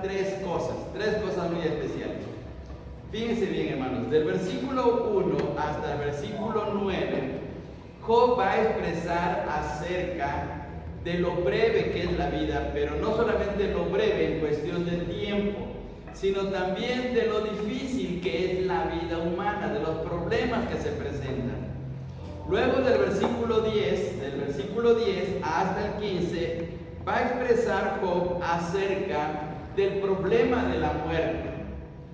tres cosas muy especiales. Fíjense bien, hermanos, del versículo 1 hasta el versículo 9, Job va a expresar acerca de lo breve que es la vida, pero no solamente lo breve en cuestión de tiempo, sino también de lo difícil que es la vida humana, de los problemas que se presentan. Luego del versículo 10 hasta el 15, va a expresar Job acerca del problema de la muerte.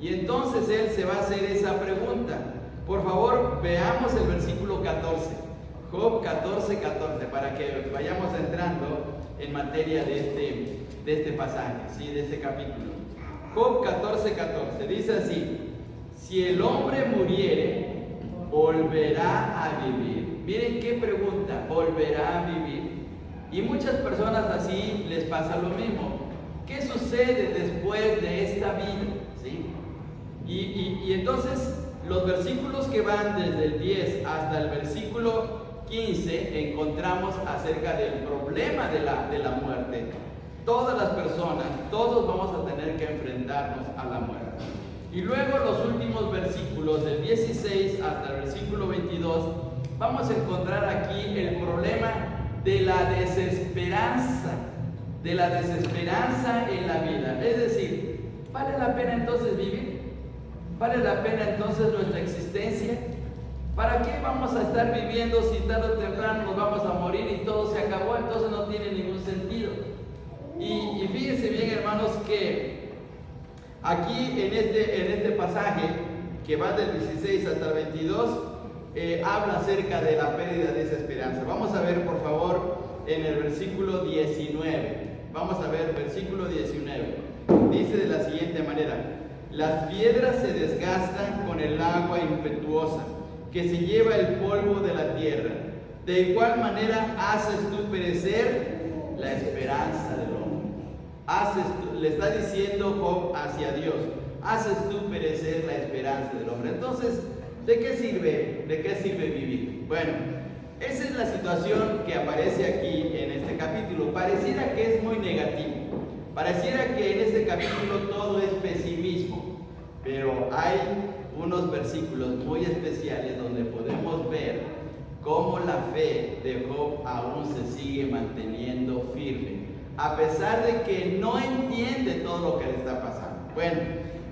Y entonces él se va a hacer esa pregunta. Por favor, veamos el versículo 14. Job 14, para que vayamos entrando en materia de este pasaje, ¿sí? De este capítulo. Job 14, dice así: si el hombre muriere, volverá a vivir. Miren qué pregunta, volverá a vivir. Y muchas personas así les pasa lo mismo. ¿Qué sucede después de esta vida? ¿Sí? Y entonces los versículos que van desde el 10 hasta el versículo 15 encontramos acerca del problema de la muerte. Todas las personas, todos vamos a tener que enfrentarnos a la muerte. Y luego los últimos versículos del 16 hasta el versículo 22 vamos a encontrar aquí el problema de la desesperanza en la vida. Es decir, ¿vale la pena entonces vivir? ¿Vale la pena entonces nuestra existencia? ¿Para qué vamos a estar viviendo si tarde o temprano nos vamos a morir y todo se acabó? Entonces no tiene ningún sentido. Y fíjense bien, hermanos, que aquí en este pasaje que va del 16 hasta el 22 habla acerca de la pérdida de esa esperanza. Vamos a ver, por favor, en el versículo 19. Vamos a ver, versículo 19. Dice de la siguiente manera: las piedras se desgastan con el agua impetuosa que se lleva el polvo de la tierra. De igual manera haces tú perecer la esperanza del hombre. Le está diciendo Job hacia Dios: haces tú perecer la esperanza del hombre. Entonces, ¿de qué sirve vivir? Bueno, esa es la situación que aparece aquí en este capítulo. Pareciera que es muy negativo. Pareciera que en este capítulo todo es pesimismo. Pero hay unos versículos muy especiales donde podemos ver cómo la fe de Job aún se sigue manteniendo firme, a pesar de que no entiende todo lo que le está pasando. Bueno,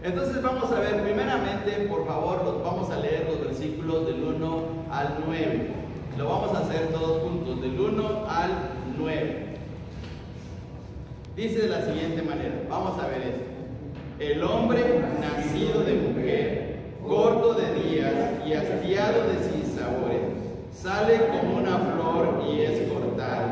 entonces vamos a ver primeramente, por favor, vamos a leer los versículos del 1 al 9. Lo vamos a hacer todos juntos, del 1 al 9. Dice de la siguiente manera, vamos a ver esto: el hombre nacido de mujer, corto de días y hastiado de sinsabores, sale como una flor y es cortado,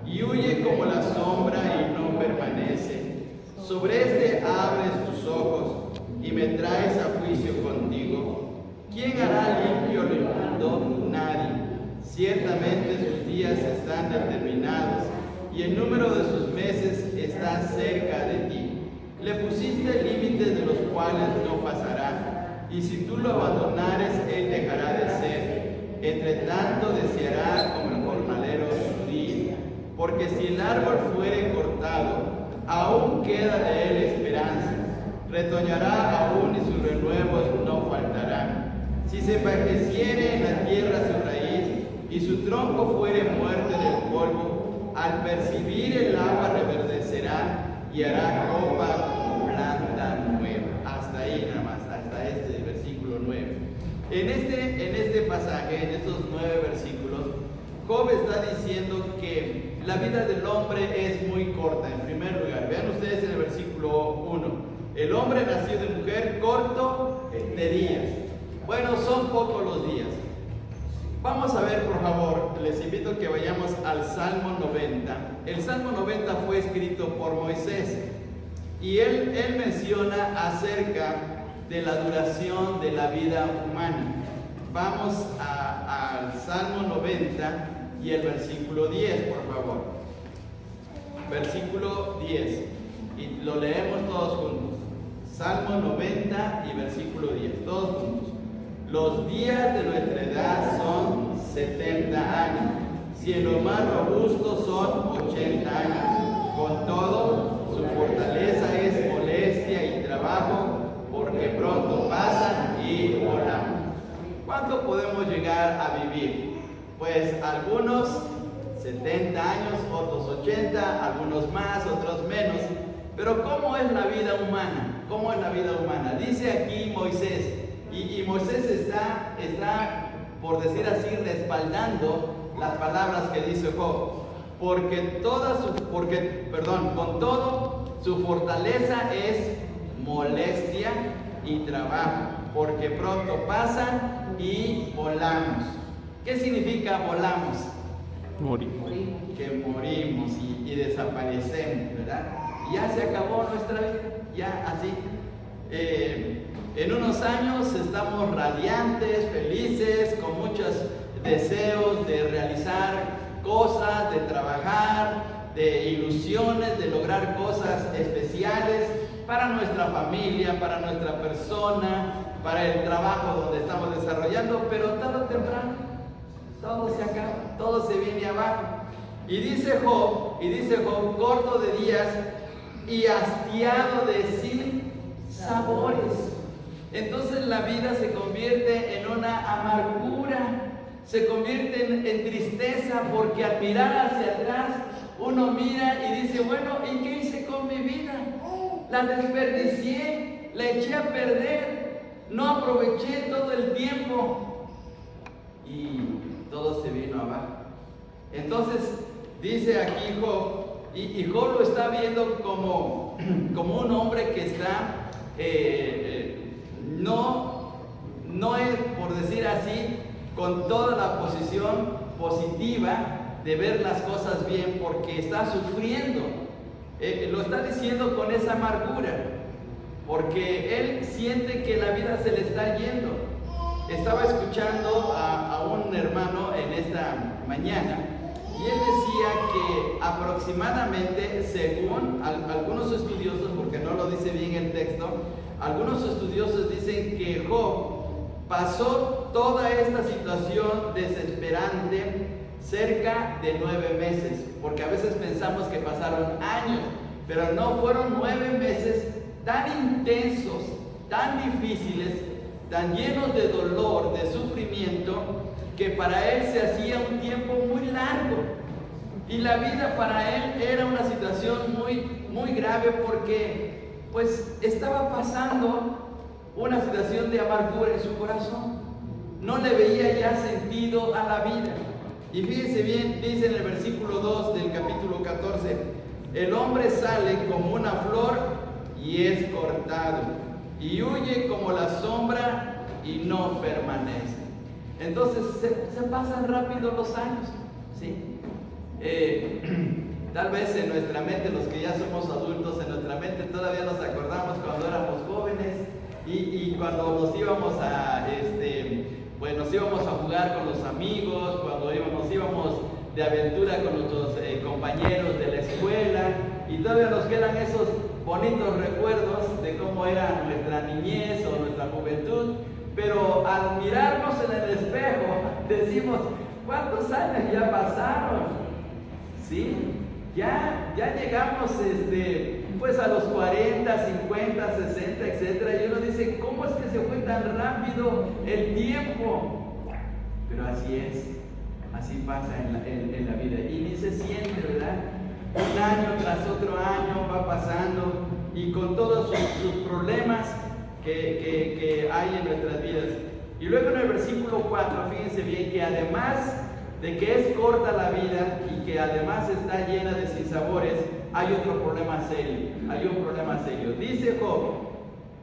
y huye como la sombra y no permanece. Sobre este abres tus ojos y me traes a juicio contigo. ¿Quién hará limpio lo inmundo? Nadie. Ciertamente sus días están determinados y el número de sus meses está cerca de ti. Le pusiste límites de los cuales no pasará, y si tú lo abandonares, él dejará de ser. Entre tanto deseará como el jornalero su día, porque si el árbol fuere cortado, aún queda de él esperanza. Retoñará aún y sus renuevos no faltarán. Si se envejeciere en la tierra su raíz, y su tronco fuere muerte del polvo, al percibir el agua reverdecerá y hará copa como planta nueva. Hasta ahí nada más, hasta este versículo 9. En este pasaje, en estos 9 versículos, Job está diciendo que la vida del hombre es muy corta. En primer lugar, vean ustedes en el versículo 1: el hombre nacido de mujer, corto de días. Bueno, son pocos los días. Vamos a ver, por favor, les invito a que vayamos al Salmo 90. El Salmo 90 fue escrito por Moisés y él menciona acerca de la duración de la vida humana. Vamos al Salmo 90 y el versículo 10, por favor. Versículo 10. Y lo leemos todos juntos. Salmo 90 y versículo 10. Todos juntos. Los días de nuestra edad son 70 años. Si en lo más robusto son 80 años. Con todo, su fortaleza es molesta ¿cuánto podemos llegar a vivir? Pues algunos 70 años, otros 80, algunos más, otros menos. Pero ¿cómo es la vida humana? ¿Cómo es la vida humana? Dice aquí Moisés, y Moisés está, por decir así, respaldando las palabras que dice Job. Con todo, su fortaleza es molestia y trabajo, porque pronto pasan y volamos. ¿Qué significa volamos? Morimos. Que morimos y desaparecemos, ¿verdad? Ya se acabó nuestra vida, ya así. En unos años estamos radiantes, felices, con muchos deseos de realizar cosas, de trabajar, de ilusiones, de lograr cosas especiales para nuestra familia, para nuestra persona, para el trabajo donde estamos desarrollando, pero tarde o temprano todo se acaba, todo se viene abajo. Y dice Job, corto de días y hastiado de sin sabores. Entonces la vida se convierte en una amargura, se convierte en tristeza, porque al mirar hacia atrás uno mira y dice, bueno, ¿y qué hice con mi vida? La desperdicié, la eché a perder, no aproveché todo el tiempo y todo se vino abajo. Entonces dice aquí Job, y Job lo está viendo como un hombre que está, no es, por decir así, con toda la posición positiva de ver las cosas bien, porque está sufriendo. Lo está diciendo con esa amargura, porque él siente que la vida se le está yendo. Estaba escuchando a un hermano en esta mañana, y él decía que aproximadamente, según algunos estudiosos, porque no lo dice bien el texto, algunos estudiosos dicen que Job pasó toda esta situación desesperante cerca de 9 meses, porque a veces pensamos que pasaron años, pero no, fueron 9 meses tan intensos, tan difíciles, tan llenos de dolor, de sufrimiento, que para él se hacía un tiempo muy largo. Y la vida para él era una situación muy grave, porque pues estaba pasando una situación de amargura en su corazón. No le veía ya sentido a la vida. Y fíjense bien, dice en el versículo 2 del capítulo 14, el hombre sale como una flor y es cortado, y huye como la sombra y no permanece. Entonces se pasan rápido los años, ¿sí? Tal vez en nuestra mente, los que ya somos adultos, en nuestra mente todavía nos acordamos cuando éramos jóvenes y cuando nos íbamos a nos íbamos a jugar con los amigos, cuando nos íbamos de aventura con nuestros compañeros de la escuela, y todavía nos quedan esos bonitos recuerdos de cómo era nuestra niñez o nuestra juventud. Pero al mirarnos en el espejo decimos, ¿cuántos años ya pasaron? ¿Sí? Ya llegamos pues a los 40, 50, 60, etcétera, y uno dice, ¿cómo es que se fue tan rápido el tiempo? Pero así es, así pasa en la vida, y ni se siente, ¿verdad? Un año tras otro año va pasando, y con todos sus problemas que hay en nuestras vidas. Y luego en el versículo 4, fíjense bien, que además de que es corta la vida y que además está llena de sinsabores, hay otro problema serio, Dice Job,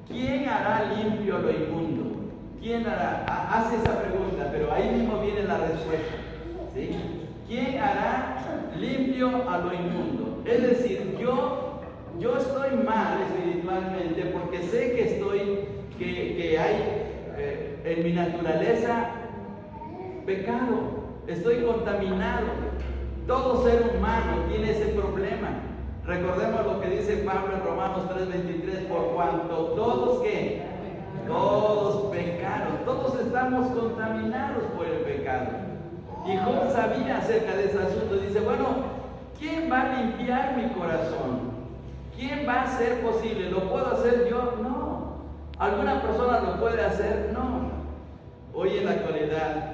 ¿quién hará limpio lo inmundo? ¿Quién hará? Hace esa pregunta, pero ahí mismo viene la respuesta, ¿sí? ¿Quién hará limpio a lo inmundo? Es decir, yo estoy mal espiritualmente porque sé que hay en mi naturaleza pecado, estoy contaminado. Todo ser humano tiene ese problema. Recordemos lo que dice Pablo en Romanos 3:23, por cuanto todos pecaron, todos estamos contaminados por el pecado. Y Job sabía acerca de ese asunto. Dice, bueno, ¿quién va a limpiar mi corazón? ¿Quién va a hacer posible? ¿Lo puedo hacer yo? No. ¿Alguna persona lo puede hacer? No. Hoy en la actualidad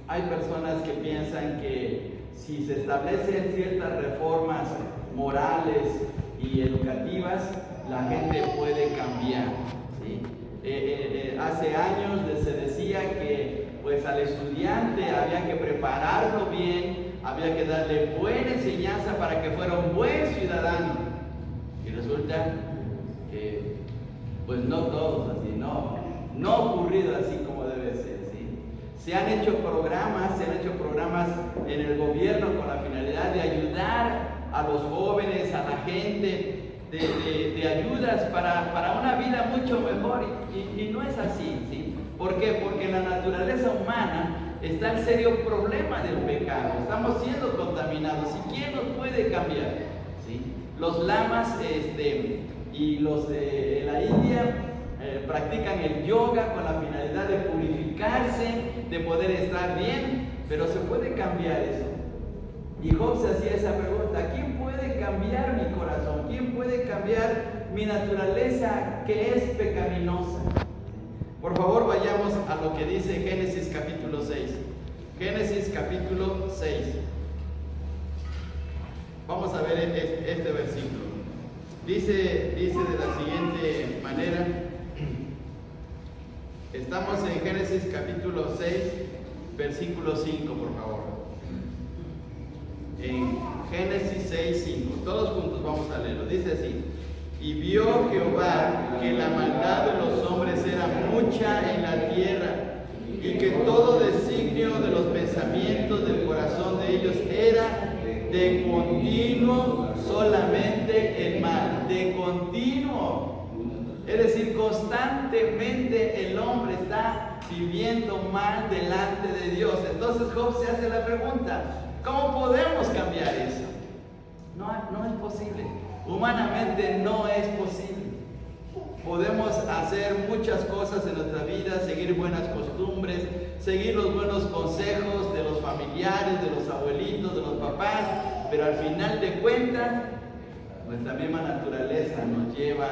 hay personas que piensan que si se establecen ciertas reformas morales y educativas, la gente puede cambiar, ¿sí? Hace años se decía que pues al estudiante había que prepararlo bien, había que darle buena enseñanza para que fuera un buen ciudadano. Y resulta que pues no todos así, no ha ocurrido así como debe ser, ¿sí? Se han hecho programas en el gobierno con la finalidad de ayudar a los jóvenes, a la gente, de ayudas para una vida mucho mejor, y no es así, ¿sí? ¿Por qué? Porque en la naturaleza humana está el serio problema del pecado. Estamos siendo contaminados. ¿Y quién nos puede cambiar? ¿Sí? Los lamas y los de la India practican el yoga con la finalidad de purificarse, de poder estar bien, pero se puede cambiar eso. Y Job se hacía esa pregunta: ¿quién puede cambiar mi corazón? ¿Quién puede cambiar mi naturaleza que es pecaminosa? Por favor, vayamos a lo que dice Génesis capítulo 6. Génesis capítulo 6. Vamos a ver este versículo. Dice de la siguiente manera. Estamos en Génesis capítulo 6, versículo 5, por favor. En Génesis 6, 5. Todos juntos vamos a leerlo. Dice así: y vio Jehová que la maldad de los hombres era mucha en la tierra, y que todo designio de los pensamientos del corazón de ellos era de continuo solamente el mal. De continuo. Es decir, constantemente el hombre está viviendo mal delante de Dios. Entonces Job se hace la pregunta: ¿cómo podemos cambiar eso? No es posible. Humanamente no es posible. Podemos hacer muchas cosas en nuestra vida, seguir buenas costumbres, seguir los buenos consejos de los familiares, de los abuelitos, de los papás, pero al final de cuentas, nuestra misma naturaleza nos lleva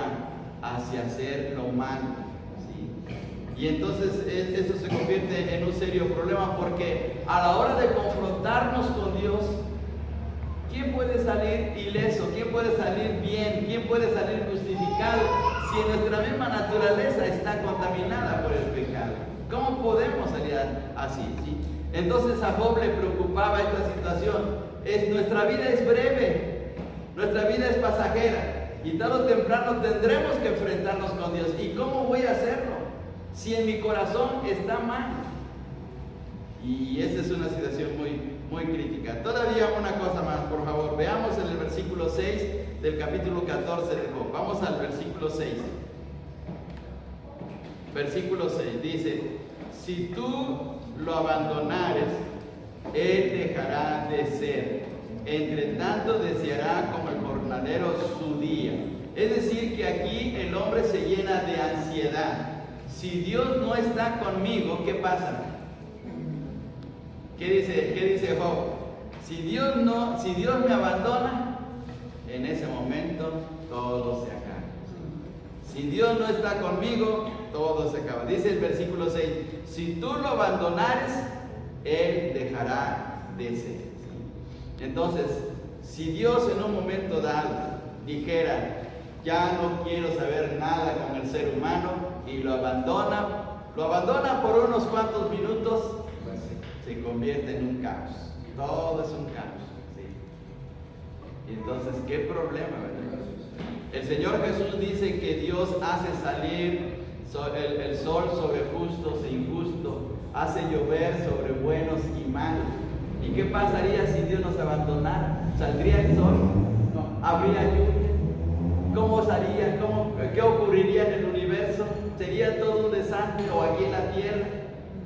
hacia hacer lo malo, ¿sí? Y entonces esto se convierte en un serio problema, porque a la hora de confrontarnos con Dios, ¿quién puede salir ileso? ¿Quién puede salir bien? ¿Quién puede salir justificado si nuestra misma naturaleza está contaminada por el pecado? ¿Cómo podemos salir así? ¿Sí? Entonces a Job le preocupaba esta situación. Nuestra vida es breve, nuestra vida es pasajera, y tarde o temprano tendremos que enfrentarnos con Dios. ¿Y cómo voy a hacerlo si en mi corazón está mal? Y esta es una situación muy crítica. Todavía una cosa más, por favor. Veamos en el versículo 6 del capítulo 14 de Job. Vamos al versículo 6. Versículo 6 dice: si tú lo abandonares, él dejará de ser. Entre tanto deseará como el jornalero su día. Es decir, que aquí el hombre se llena de ansiedad. Si Dios no está conmigo, ¿qué pasa? ¿Qué dice Job? Si Dios me abandona, en ese momento todo se acaba. Si Dios no está conmigo, todo se acaba. Dice el versículo 6: si tú lo abandonares, Él dejará de ser. Entonces, si Dios en un momento dado dijera: ya no quiero saber nada con el ser humano, y lo abandona por unos cuantos minutos, se convierte en un caos. Todo es un caos, ¿sí? Y entonces, ¿qué problema, verdad? El Señor Jesús dice que Dios hace salir el sol sobre justos e injustos, hace llover sobre buenos y malos. ¿Y qué pasaría si Dios nos abandonara? ¿Saldría el sol? No. ¿Habría lluvia? ¿Cómo sería? ¿Qué ocurriría en el universo? ¿Sería todo un desastre, o aquí en la tierra,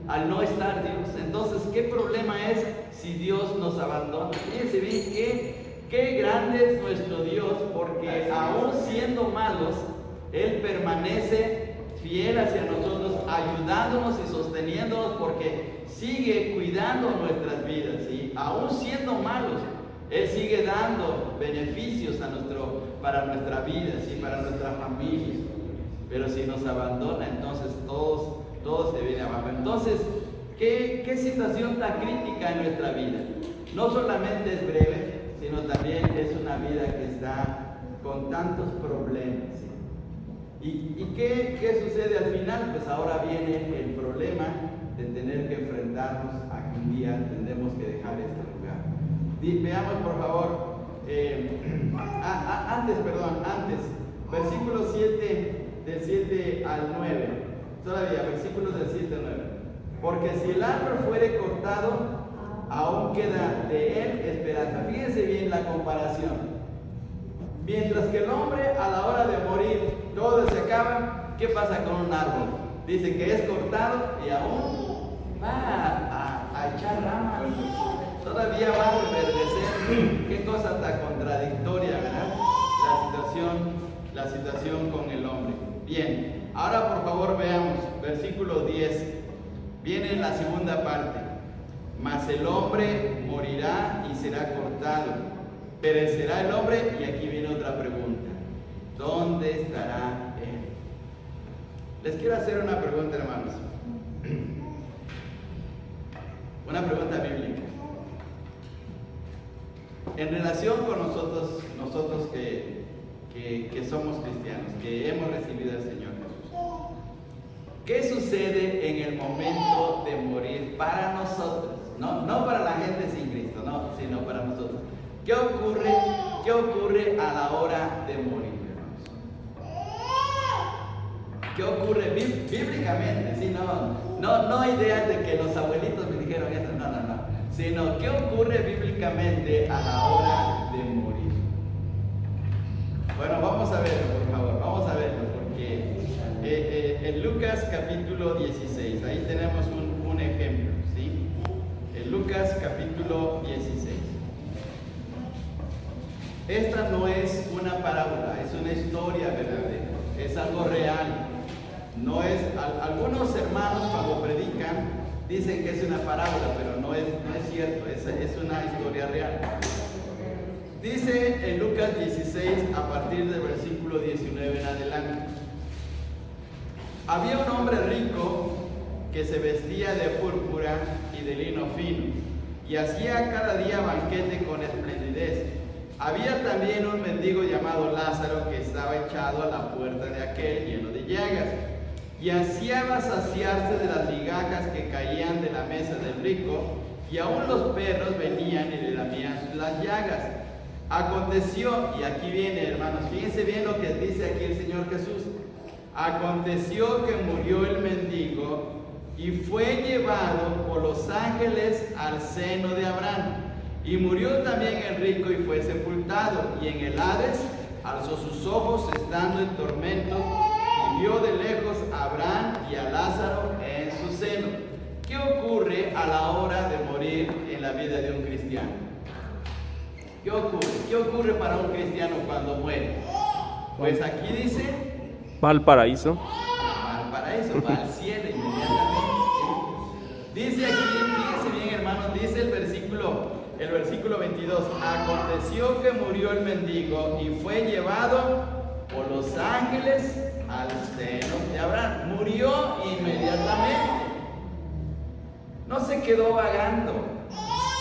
al no estar Dios? Entonces, ¿qué problema es si Dios nos abandona? Fíjense bien qué grande es nuestro Dios, porque aún siendo malos, Él permanece fiel hacia nosotros, ayudándonos y sosteniéndonos, porque sigue cuidando nuestras vidas, ¿sí? Aún siendo malos, Él sigue dando beneficios para nuestra vida, ¿sí? Para nuestra familia. Pero si nos abandona, entonces todos todo se viene abajo. Entonces, ¿qué situación tan crítica en nuestra vida? No solamente es breve, sino también es una vida que está con tantos problemas, ¿sí? ¿Y qué sucede al final? Pues ahora viene el problema de tener que enfrentarnos a que un día tendremos que dejar este lugar. Veamos por favor, antes, versículo 7, del 7 al 9, todavía, versículos del 7 al 9. Porque si el árbol fuere cortado, aún queda de él esperanza. Fíjense bien la comparación. Mientras que el hombre a la hora de morir todo se acaba, ¿qué pasa con un árbol? Dice que es cortado y aún va a echar ramas, todavía va a reverdecer. Qué cosa tan contradictoria, ¿verdad? La situación con el hombre. Bien, ahora por favor veamos versículo 10. Viene la segunda parte. Mas el hombre morirá y será cortado. Perecerá el hombre, y aquí viene otra pregunta. ¿Dónde estará él? Les quiero hacer una pregunta, hermanos. Una pregunta bíblica. En relación con nosotros que somos cristianos, que hemos recibido al Señor Jesús, ¿qué sucede en el momento de morir para nosotros? No para la gente sin Cristo, no, sino para nosotros. ¿Qué ocurre a la hora de morir, hermanos? ¿Qué ocurre bíblicamente? ¿Sí? No ideas de que los abuelitos me dijeron eso, no. Sino, ¿qué ocurre bíblicamente a la hora de morir? Bueno, vamos a verlo, por favor, vamos a verlo, porque en Lucas capítulo 16, ahí tenemos un ejemplo, ¿sí? En Lucas capítulo 16. Esta no es una parábola, es una historia verdadera, es algo real. No es, algunos hermanos cuando predican dicen que es una parábola, pero no es cierto, es una historia real. Dice en Lucas 16, a partir del versículo 19 en adelante: había un hombre rico que se vestía de púrpura y de lino fino, y hacía cada día banquete con esplendidez. Había también un mendigo llamado Lázaro que estaba echado a la puerta de aquel, lleno de llagas, y ansiaba saciarse de las migajas que caían de la mesa del rico, y aún los perros venían y le lamían las llagas. Aconteció, y aquí viene, hermanos, fíjense bien lo que dice aquí el Señor Jesús. Aconteció que murió el mendigo y fue llevado por los ángeles al seno de Abraham. Y murió también el rico y fue sepultado, y en el Hades alzó sus ojos estando en tormentos, y vio de lejos a Abraham y a Lázaro en su seno. ¿Qué ocurre a la hora de morir en la vida de un cristiano? ¿Qué ocurre? ¿Qué ocurre para un cristiano cuando muere? Pues aquí dice: va al paraíso. Va al paraíso, va al cielo inmediatamente. Dice aquí, fíjense bien, hermanos, dice el versículo 22: aconteció que murió el mendigo y fue llevado por los ángeles al seno de Abraham. Murió inmediatamente. No se quedó vagando.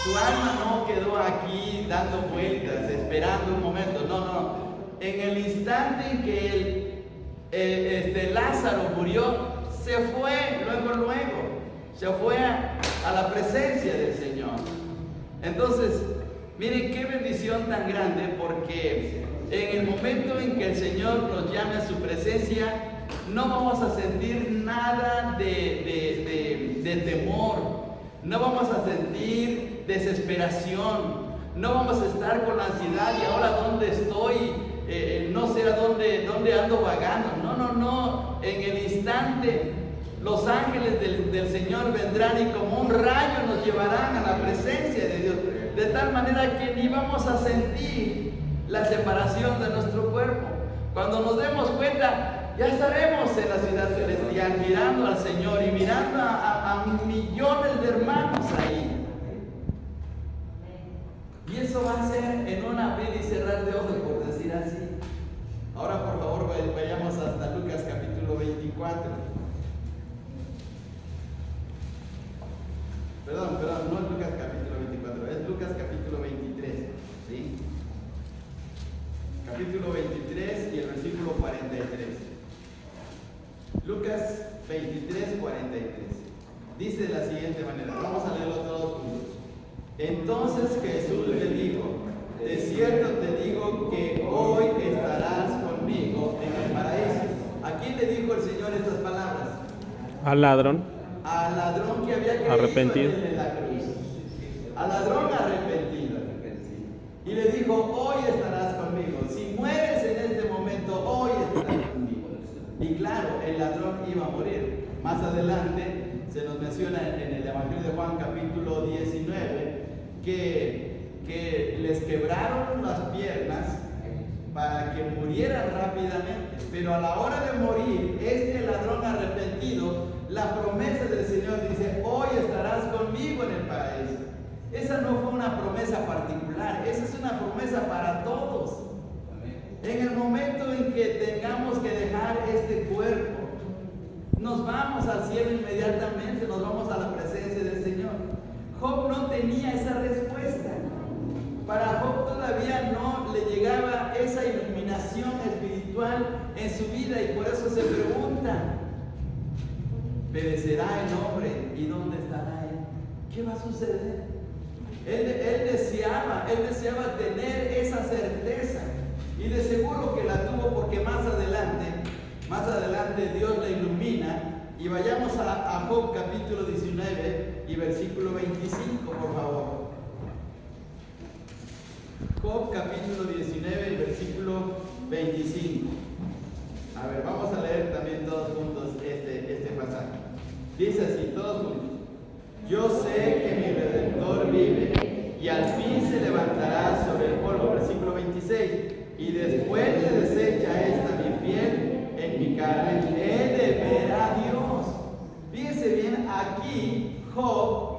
Su alma no quedó aquí dando vueltas, esperando un momento. No. En el instante en que Lázaro murió, se fue luego. Se fue a la presencia del Señor. Entonces, miren qué bendición tan grande, porque en el momento en que el Señor nos llame a su presencia, no vamos a sentir nada de temor, no vamos a sentir desesperación, no vamos a estar con la ansiedad y ahora dónde estoy, no sé a dónde ando vagando. No, en el instante los ángeles del Señor vendrán y como un rayo nos llevarán a la presencia de Dios, de tal manera que ni vamos a sentir la separación de nuestro cuerpo. Cuando nos demos cuenta, ya estaremos en la ciudad celestial mirando al Señor y mirando a millones de hermanos ahí. Y eso va a ser en un abrir y cerrar de ojos, por decir así. Ahora por favor vayamos hasta Lucas capítulo 24. Perdón, no es Lucas capítulo 24, es Lucas capítulo 23, ¿sí? Capítulo 23 y el versículo 43. Lucas 23, 43. Dice de la siguiente manera, vamos a leerlo todos juntos. Entonces Jesús le dijo, de cierto te digo que hoy estarás conmigo en el paraíso. ¿A quién le dijo el Señor estas palabras? Al ladrón. Al ladrón que había creído Arrepentido. en la cruz. Al ladrón arrepentido. Y le dijo, hoy estarás conmigo. Si mueres en este momento, hoy estarás conmigo. Y claro, el ladrón iba a morir. Más adelante se nos menciona en el Evangelio de Juan capítulo 19 que les quebraron las piernas para que murieran rápidamente. Pero a la hora de morir, este ladrón arrepentido, la promesa del Señor dice, hoy estarás conmigo en el paraíso. Esa no fue una promesa particular, esa es una promesa para todos. En el momento en que tengamos que dejar este cuerpo, nos vamos al cielo inmediatamente, nos vamos a la presencia del Señor. Job no tenía esa respuesta. Para Job todavía no le llegaba esa iluminación espiritual en su vida y por eso se pregunta, ¿perecerá el hombre y dónde estará él? ¿Qué va a suceder? Él deseaba tener esa certeza y de seguro que la tuvo porque más adelante Dios la ilumina. Y vayamos a Job capítulo 19 y versículo 25, por favor. Job capítulo 19 y versículo 25. A ver, vamos a leer también todos juntos este pasaje. Dice así, todos juntos. Yo sé que mi Redentor vive y al fin se levantará sobre el polvo. Versículo 26. Y después de deshecha esta mi piel, en mi carne, he de ver a Dios. Fíjense bien, aquí Job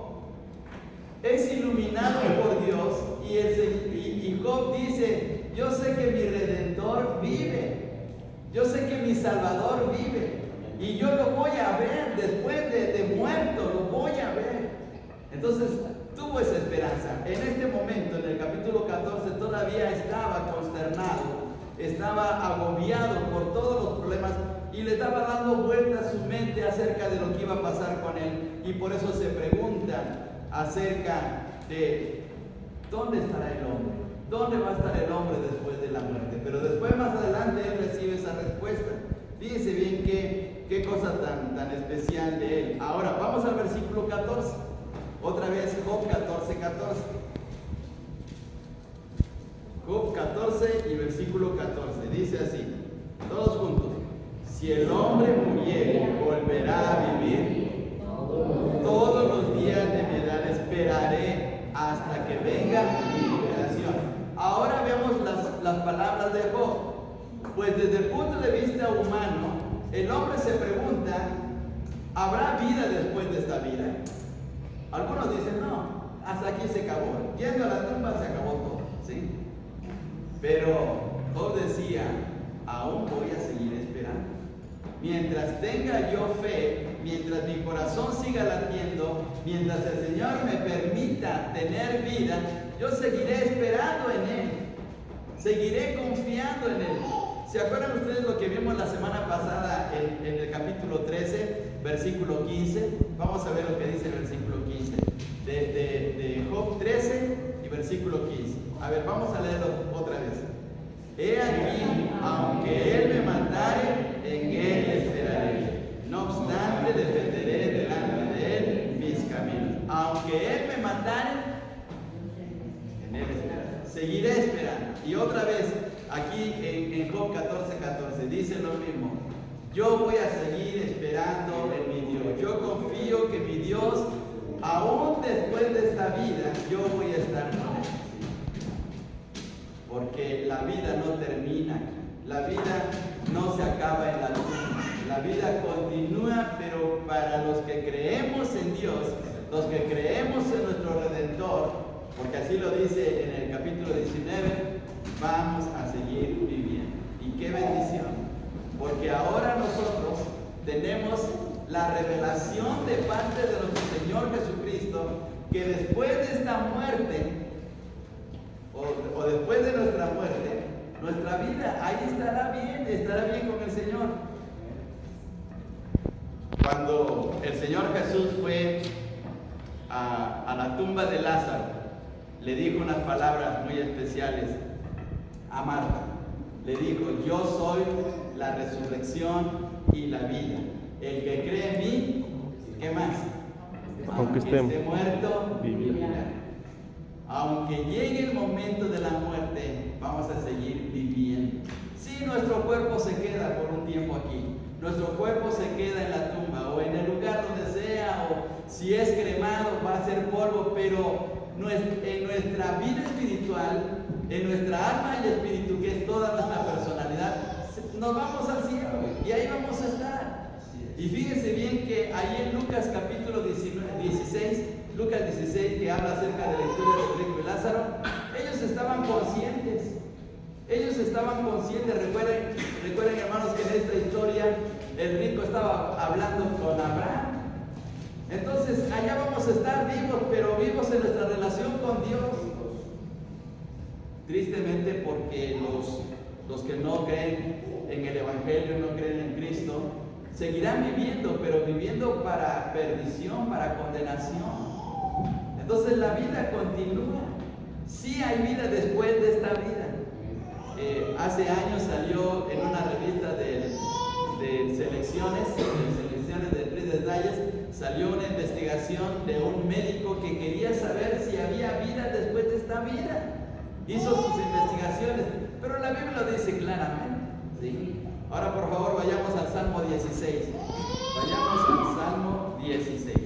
es iluminado por Dios y Job dice, yo sé que mi Redentor vive, yo sé que mi Salvador vive y yo lo voy a ver después de muerto, lo voy a ver. Entonces tuvo esa esperanza. En este momento, en el capítulo 14, todavía estaba consternado, estaba agobiado por todos los problemas y le estaba dando vueltas su mente acerca de lo que iba a pasar con él, y por eso se pregunta acerca de ¿dónde estará el hombre? ¿Dónde va a estar el hombre después de la muerte? Pero después, más adelante, él recibe esa respuesta. Fíjense bien qué cosa tan especial de él. Ahora, vamos al versículo 14. Otra vez, Job 14, 14. Job 14 y versículo 14. Dice así, todos juntos. Si el hombre muriere, volverá a vivir. Todos los días de mi edad esperaré hasta que venga mi liberación. Ahora vemos las palabras de Job. Pues desde el punto de vista humano, el hombre se pregunta, ¿habrá vida después de esta vida? Algunos dicen, no, hasta aquí se acabó. Yendo a la tumba se acabó todo, ¿sí? Pero Job decía, aún voy a seguir esperando. Mientras tenga yo fe, mientras mi corazón siga latiendo, mientras el Señor me permita tener vida, yo seguiré esperando en Él. Seguiré confiando en Él. ¿Se acuerdan ustedes lo que vimos la semana pasada en el capítulo 13, versículo 15? Vamos a ver lo que dice el versículo 15 de Job 13 y versículo 15. A ver, vamos a leerlo otra vez. He aquí, aunque Él me mandare, en Él esperaré. No obstante, defenderé delante de Él mis caminos. Aunque Él me mandare, en Él esperaré. Seguiré esperando. Y otra vez, aquí en Job 14, 14, dice lo mismo. Yo voy a seguir esperando en mi Dios. Yo confío que mi Dios, aún después de esta vida, yo voy a estar con Él. Porque la vida no termina aquí. La vida no se acaba en la tumba. La vida continúa, pero para los que creemos en Dios, los que creemos en nuestro Redentor, porque así lo dice en el capítulo 19, vamos a seguir viviendo. Y qué bendición, porque ahora nosotros tenemos la la revelación de parte de nuestro Señor Jesucristo, que después de esta muerte, o después de nuestra muerte, nuestra vida ahí estará bien con el Señor. Cuando el Señor Jesús fue a la tumba de Lázaro, le dijo unas palabras muy especiales a Marta. Le dijo: yo soy la resurrección y la vida. El que cree en mí, ¿qué más? Aunque esté muerto, vivirá. Aunque llegue el momento de la muerte, vamos a seguir viviendo. Si nuestro cuerpo se queda por un tiempo aquí, nuestro cuerpo se queda en la tumba o en el lugar donde sea, o si es cremado va a ser polvo, pero en nuestra vida espiritual, en nuestra alma y espíritu, que es toda nuestra personalidad, nos vamos al cielo y ahí vamos a estar. Y fíjense bien que ahí en Lucas capítulo 16, Lucas 16, que habla acerca de la historia del rico y Lázaro, ellos estaban conscientes. Recuerden, hermanos, que en esta historia el rico estaba hablando con Abraham. Entonces allá vamos a estar vivos, pero vivos en nuestra relación con Dios. Tristemente, porque los que no creen en el Evangelio, no creen en Cristo, seguirán viviendo, pero viviendo para perdición, para condenación. Entonces la vida continúa. Sí hay vida después de esta vida. Hace años salió en una revista de selecciones de Reader's Digest, salió una investigación de un médico que quería saber si había vida después de esta vida. Hizo sus investigaciones, pero la Biblia lo dice claramente, ¿sí? Ahora por favor vayamos al Salmo 16. Vayamos al Salmo 16.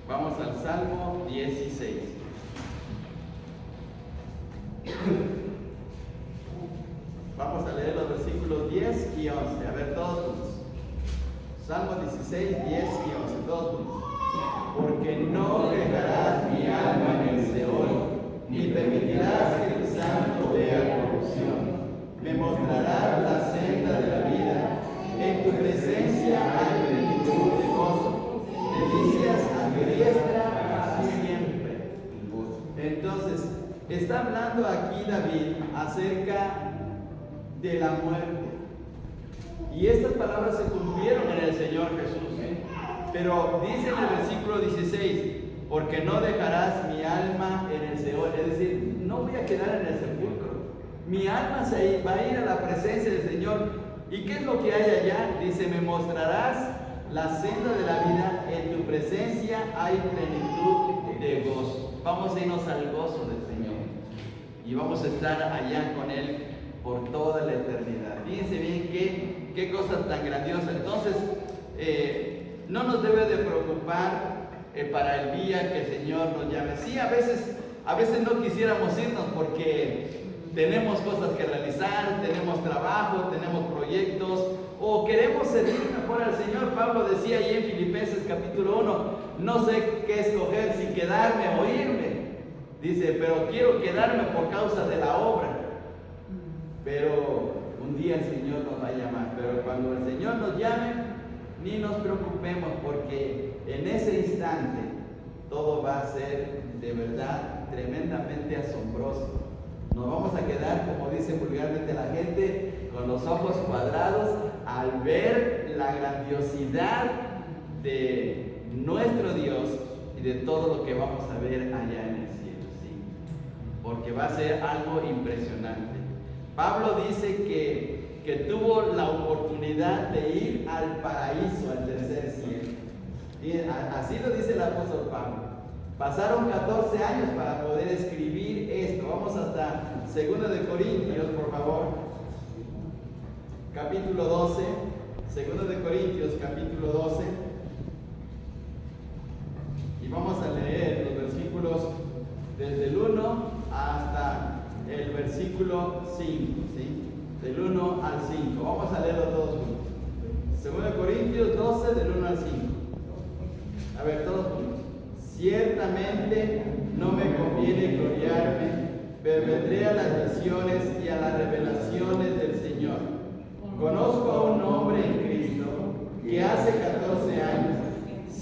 Vamos al Salmo 16. Vamos a leer los versículos 10 y 11. A ver, todos juntos. Salmo 16, 10 y 11. Todos juntos. Porque no dejarás mi alma en el Seol, ni permitirás que tu santo vea corrupción. Me mostrarás la senda de la vida. En tu presencia hay plenitud de gozo. Delicias a tu diestra para siempre. Entonces, está hablando aquí David acerca de la muerte. Y estas palabras se cumplieron en el Señor Jesús. Pero dice en el versículo 16, porque no dejarás mi alma en el Seol. Es decir, no voy a quedar en el sepulcro. Mi alma va a ir a la presencia del Señor. ¿Y qué es lo que hay allá? Dice, me mostrarás la senda de la vida. En tu presencia hay plenitud de gozo. Vamos a irnos al gozo del Señor. Y vamos a estar allá con Él por toda la eternidad. Fíjense bien qué cosa tan grandiosa. Entonces, no nos debe de preocupar para el día que el Señor nos llame. Sí, a veces no quisiéramos irnos porque tenemos cosas que realizar, tenemos trabajo, tenemos proyectos, o queremos servir mejor al Señor. Pablo decía ahí en Filipenses capítulo 1, no sé qué escoger, si quedarme o irme. Dice, pero quiero quedarme por causa de la obra. Pero un día el Señor nos va a llamar. Pero cuando el Señor nos llame, ni nos preocupemos, porque en ese instante todo va a ser de verdad tremendamente asombroso. Nos vamos a quedar, como dice vulgarmente la gente, con los ojos cuadrados al ver la grandiosidad de nuestro Dios y de todo lo que vamos a ver allá en el cielo, ¿sí? Porque va a ser algo impresionante. Pablo dice que tuvo la oportunidad de ir al paraíso, al tercer cielo. Y así lo dice el apóstol Pablo. Pasaron 14 años para poder escribir esto. Vamos hasta 2 de Corintios, por favor. Capítulo 12. 2 de Corintios, capítulo 12. Y vamos a leer los versículos desde el 1 hasta el versículo 5, ¿sí? Del 1 al 5. Vamos a leerlo todos juntos. 2 Corintios 12, del 1 al 5. A ver, todos juntos. Ciertamente no me conviene gloriarme, pero vendré a las visiones y a las revelaciones del Señor. Conozco a un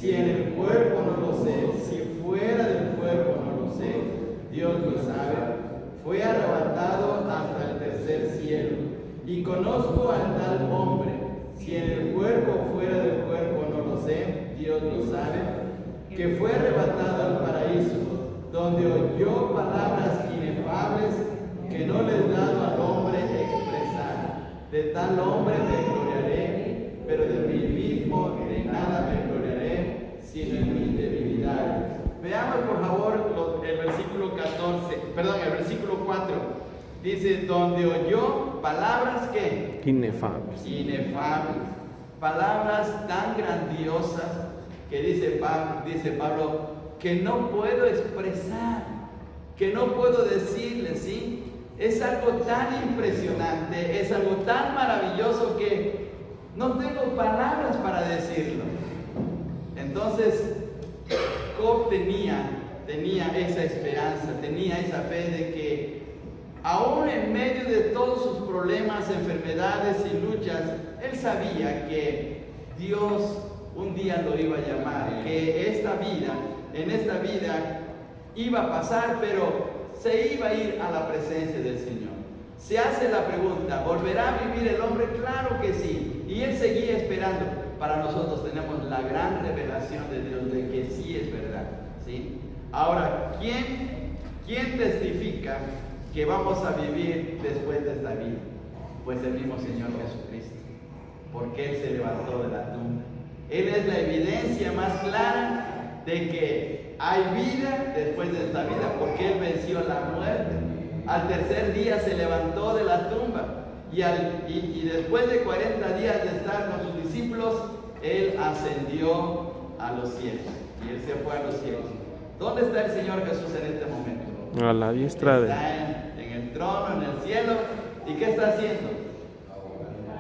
Si en el cuerpo no lo sé, si fuera del cuerpo no lo sé, Dios lo sabe. Fue arrebatado hasta el tercer cielo. Y conozco al tal hombre. Si en el cuerpo o fuera del cuerpo no lo sé, Dios lo sabe. Que fue arrebatado al paraíso, donde oyó palabras inefables que no le es dado al hombre expresar. De tal hombre me gloriaré, pero de mí mismo de nada me gloriaré, sino en mis debilidades. Veamos por favor el versículo 4. Dice, donde oyó palabras que inefables, palabras tan grandiosas que dice Pablo, que no puedo expresar, que no puedo decirle, ¿sí? Es algo tan impresionante, es algo tan maravilloso que no tengo palabras para decirlo. Entonces, Job tenía esa esperanza, tenía esa fe de que aún en medio de todos sus problemas, enfermedades y luchas, él sabía que Dios un día lo iba a llamar, que en esta vida iba a pasar, pero se iba a ir a la presencia del Señor. Se hace la pregunta, ¿volverá a vivir el hombre? Claro que sí. Y él seguía esperando. Para nosotros tenemos la gran revelación de Dios de que sí es verdad, ¿sí? Ahora, ¿quién testifica que vamos a vivir después de esta vida? Pues el mismo Señor Jesucristo, porque Él se levantó de la tumba. Él es la evidencia más clara de que hay vida después de esta vida, porque Él venció la muerte. Al tercer día se levantó de la tumba y después de 40 días de estar con sus discípulos, Él ascendió a los cielos y Él se fue a los cielos. ¿Dónde está el Señor Jesús en este momento? A la diestra de... Está en el trono, en el cielo. ¿Y qué está haciendo?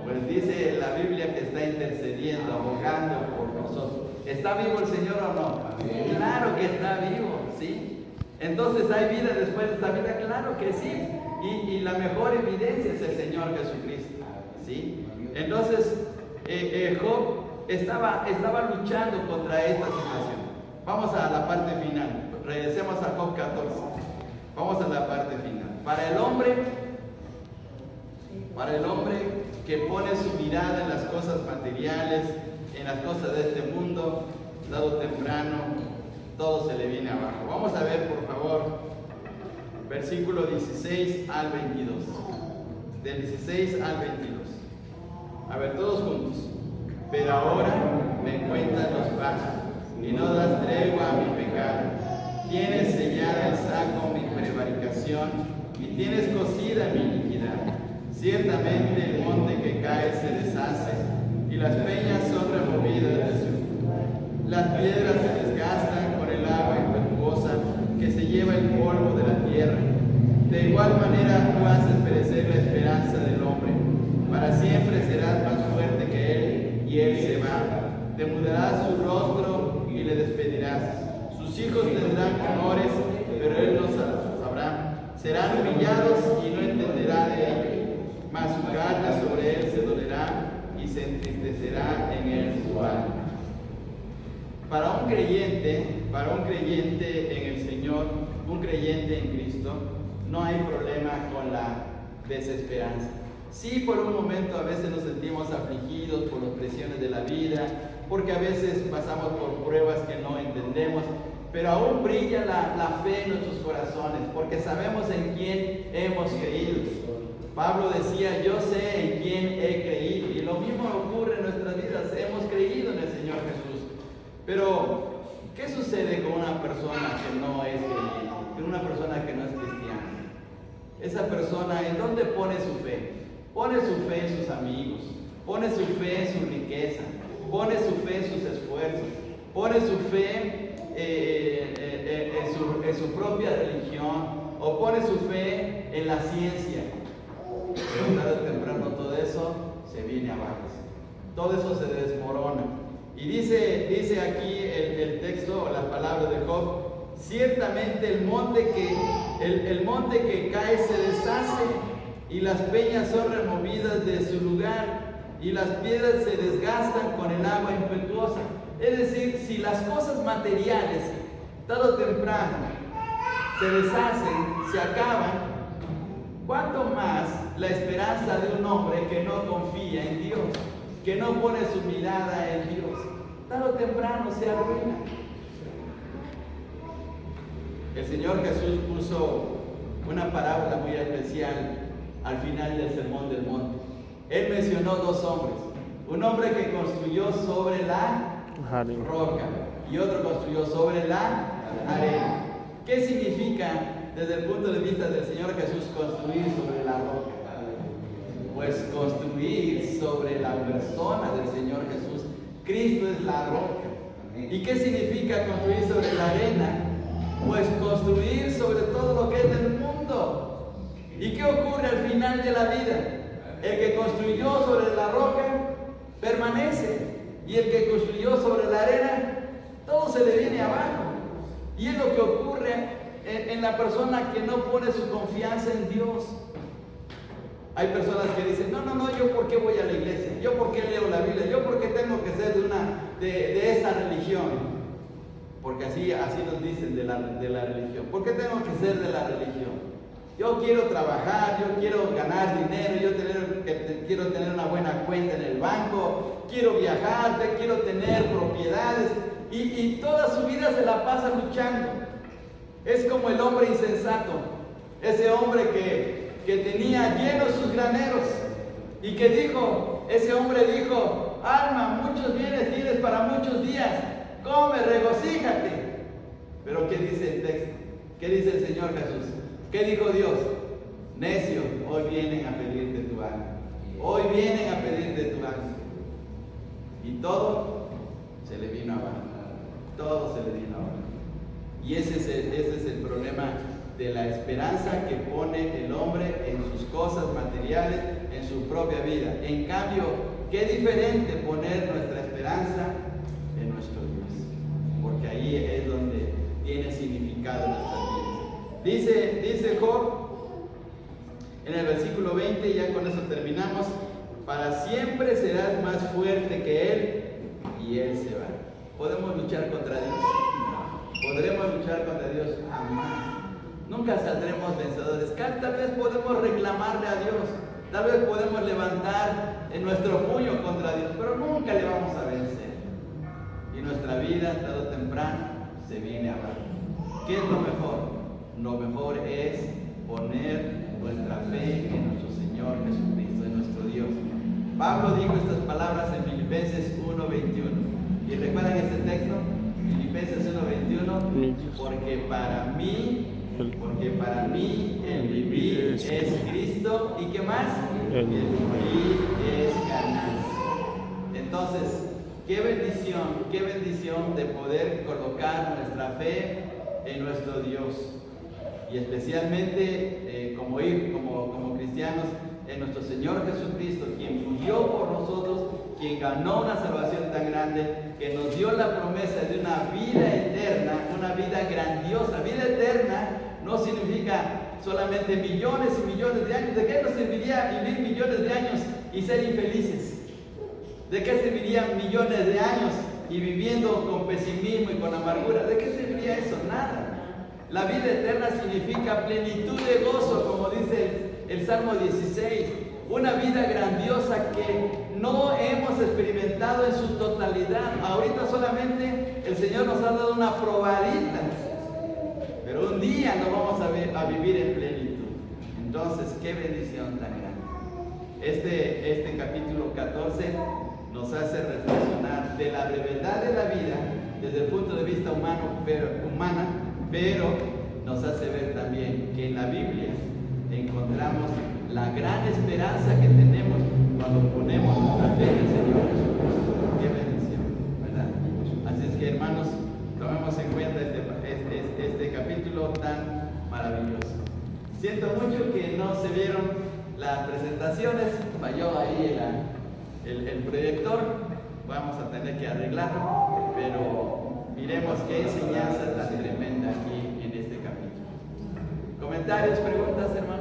Pues dice la Biblia que está intercediendo, abogando por nosotros. ¿Está vivo el Señor o no? Claro que está vivo, ¿sí? Entonces, ¿hay vida después de esta vida? Claro que sí. Y la mejor evidencia es el Señor Jesucristo, ¿sí? Entonces, Job estaba luchando contra esta situación. Vamos a la parte final. Regresemos a Job 14. Vamos a la parte final. Para el hombre que pone su mirada en las cosas materiales, en las cosas de este mundo, dado temprano, todo se le viene abajo. Vamos a ver, por favor, versículo 16 al 22. Del 16 al 22. A ver, todos juntos. Pero ahora me cuentas los pasos y no das tregua a mi pecado. Tienes sellada en saco mi prevaricación y tienes cosida mi iniquidad. Ciertamente el monte que cae se deshace y las peñas son removidas de su. Las piedras se desgastan con el agua impetuosa que se lleva el polvo de la tierra. De igual manera tú haces perecer la esperanza del hombre. Para siempre serás más fuerte que él y él se va. Te mudarás su rostro y le despedirás. Sus hijos tendrán honores, pero él no sabrá. Serán humillados y no entenderá de ello. Mas su carne sobre él se dolerá y se entristecerá en él su alma. Para un creyente en el Señor, un creyente en Cristo, no hay problema con la desesperanza. Sí, por un momento a veces nos sentimos afligidos por las presiones de la vida, porque a veces pasamos por pruebas que no entendemos, pero aún brilla la fe en nuestros corazones, porque sabemos en quién hemos creído. Pablo decía, yo sé en quién he creído, y lo mismo ocurre en nuestras vidas, hemos creído en el Señor Jesús. Pero, ¿qué sucede con una persona que no es creyente, con una persona que no es cristiana? Esa persona, ¿en dónde pone su fe? Pone su fe en sus amigos, pone su fe en su riqueza, pone su fe en sus esfuerzos, pone su fe en su propia religión, o pone su fe en la ciencia. Pero tarde o temprano todo eso se viene abajo, todo eso se desmorona. Y dice aquí el texto o las palabras de Job, ciertamente el monte que cae se deshace y las peñas son removidas de su lugar. y las piedras se desgastan con el agua impetuosa. Es decir, si las cosas materiales, tarde o temprano, se deshacen, se acaban, ¿cuánto más la esperanza de un hombre que no confía en Dios, que no pone su mirada en Dios? Tarde o temprano se arruina. El Señor Jesús puso una parábola muy especial al final del Sermón del Monte. Él mencionó dos hombres. Un hombre que construyó sobre la roca y otro construyó sobre la arena. ¿Qué significa desde el punto de vista del Señor Jesús construir sobre la roca? Pues construir sobre la persona del Señor Jesús. Cristo es la roca. ¿Y qué significa construir sobre la arena? Pues construir sobre todo lo que es del mundo. ¿Y qué ocurre al final de la vida? El que construyó sobre la roca permanece, y el que construyó sobre la arena, todo se le viene abajo. Y es lo que ocurre en la persona que no pone su confianza en Dios. Hay personas que dicen, no, yo por qué voy a la iglesia, yo por qué leo la Biblia, yo por qué tengo que ser de esa religión. Porque así nos dicen de la religión. ¿Por qué tengo que ser de la religión? Yo quiero trabajar, yo quiero ganar dinero, quiero tener una buena cuenta en el banco, quiero viajar, quiero tener propiedades, y toda su vida se la pasa luchando. Es como el hombre insensato, ese hombre que tenía llenos sus graneros, y que ese hombre dijo, alma, muchos bienes tienes para muchos días, come, regocíjate. Pero ¿qué dice el texto? ¿Qué dice el Señor Jesús? ¿Qué dijo Dios? Necio, hoy vienen a pedirte tu alma. Hoy vienen a pedirte tu alma. Y todo se le vino abajo. Todo se le vino abajo. Y ese es el problema de la esperanza que pone el hombre en sus cosas materiales, en su propia vida. En cambio, qué diferente poner nuestra esperanza en nuestro Dios. Porque ahí es donde tiene significado nuestra vida. Dice Job en el versículo 20, ya con eso terminamos, para siempre serás más fuerte que él y él se va. ¿Podemos luchar contra Dios? ¿Podremos luchar contra Dios? Jamás. Nunca saldremos vencedores. Tal vez podemos reclamarle a Dios, tal vez podemos levantar en nuestro puño contra Dios, pero nunca le vamos a vencer. Y nuestra vida, tarde o temprano, se viene abajo. ¿Qué es lo mejor? Lo mejor es poner nuestra fe en nuestro Señor Jesucristo, en nuestro Dios. Pablo dijo estas palabras en Filipenses 1:21. ¿Y recuerdan este texto? Filipenses 1:21. Porque para mí el vivir es Cristo. ¿Y qué más? El morir es ganancia. Entonces, qué bendición de poder colocar nuestra fe en nuestro Dios. Y especialmente como cristianos, en nuestro Señor Jesucristo, quien murió por nosotros, quien ganó una salvación tan grande, que nos dio la promesa de una vida eterna, una vida grandiosa. Vida eterna no significa solamente millones y millones de años. ¿De qué nos serviría vivir millones de años y ser infelices? ¿De qué servirían millones de años y viviendo con pesimismo y con amargura? ¿De qué serviría eso? Nada. La vida eterna significa plenitud de gozo, como dice el Salmo 16. Una vida grandiosa que no hemos experimentado en su totalidad. Ahorita solamente el Señor nos ha dado una probadita, pero un día lo vamos a vivir en plenitud. Entonces, qué bendición tan grande. Este capítulo 14 nos hace reflexionar de la brevedad de la vida desde el punto de vista humana, pero nos hace ver también que en la Biblia encontramos la gran esperanza que tenemos cuando ponemos nuestra fe en el Señor Jesucristo. Qué bendición, ¿verdad? Así es que, hermanos, tomemos en cuenta este capítulo tan maravilloso. Siento mucho que no se vieron las presentaciones, falló ahí el proyector, vamos a tener que arreglarlo, pero miremos qué enseñanza tan tremenda aquí en este capítulo. ¿Comentarios, preguntas, hermanos?